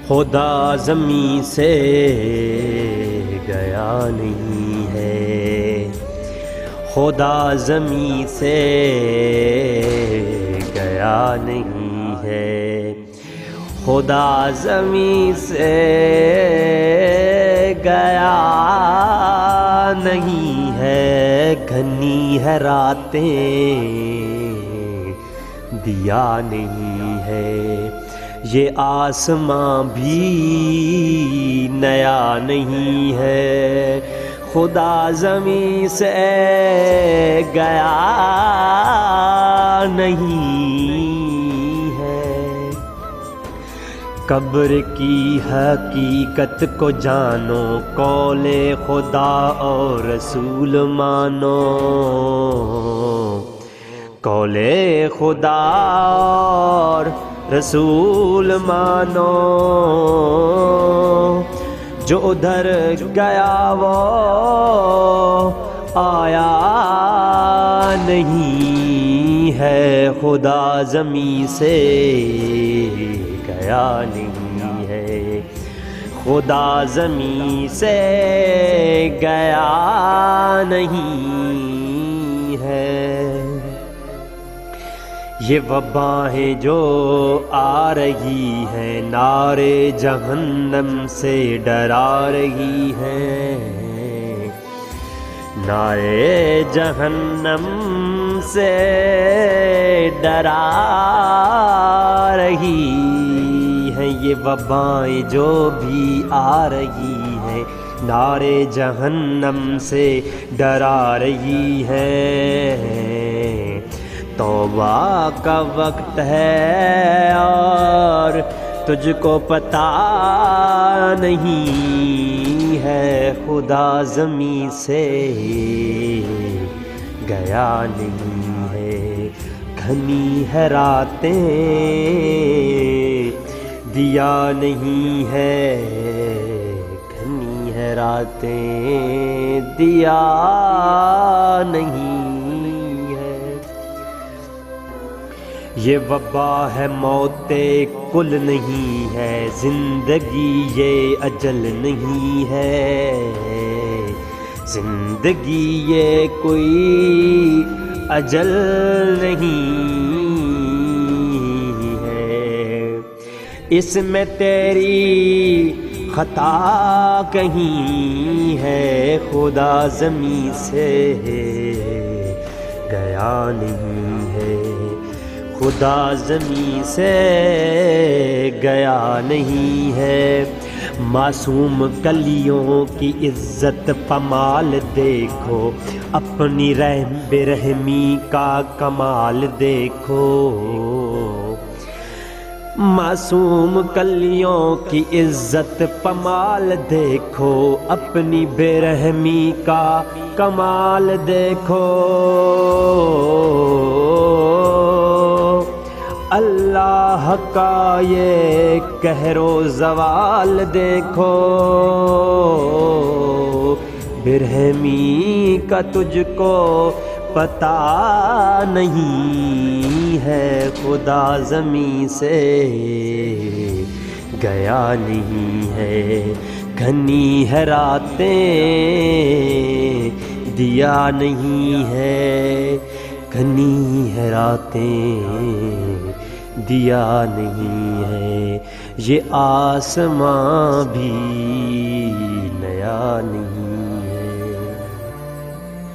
خدا زمیں سے گیا نہیں ہے، خدا زمیں سے گیا نہیں ہے، خدا زمیں سے گیا نہیں ہے، گھنی ہے راتیں دیا نہیں ہے، یہ آسماں بھی نیا نہیں ہے، خدا زمیں سے گیا نہیں ہے۔ قبر کی حقیقت کو جانو، قول خدا اور رسول مانو، قول خدا اور رسول مانو، جو ادھر گیا وہ آیا نہیں ہے، خدا زمیں سے گیا نہیں ہے، خدا زمیں سے گیا نہیں ہے۔ یہ وبائیں جو آ رہی ہیں نارے جہنم سے ڈرا رہی ہیں، نارے جہنم سے ڈرا رہی ہیں، یہ وبائیں جو بھی آ رہی ہیں نارے جہنم سے ڈرا رہی ہیں، توبہ کا وقت ہے اور تجھ کو پتہ نہیں ہے، خدا زمیں سے گیا نہیں ہے، گھنی ہے راتیں دیا نہیں ہے، گھنی ہے راتیں دیا نہیں ہے۔ یہ وبا ہے موت کل نہیں ہے، زندگی یہ اجل نہیں ہے، زندگی یہ کوئی اجل نہیں ہے، اس میں تیری خطا کہیں ہے، خدا زمیں سے گیا نہیں ہے، خدا زمیں سے گیا نہیں ہے۔ معصوم کلیوں کی عزت پمال دیکھو، اپنی رحم برحمی کا کمال دیکھو، معصوم کلیوں کی عزت پمال دیکھو، اپنی بے رحمی کا کمال دیکھو، اللہ کا یہ قہر و زوال دیکھو، برہمی کا تجھ کو پتہ نہیں ہے، خدا زمیں سے گیا نہیں ہے، گھنی ہے راتیں دیا نہیں ہے، گھنی ہے راتیں دیا نہیں ہے، یہ آسماں بھی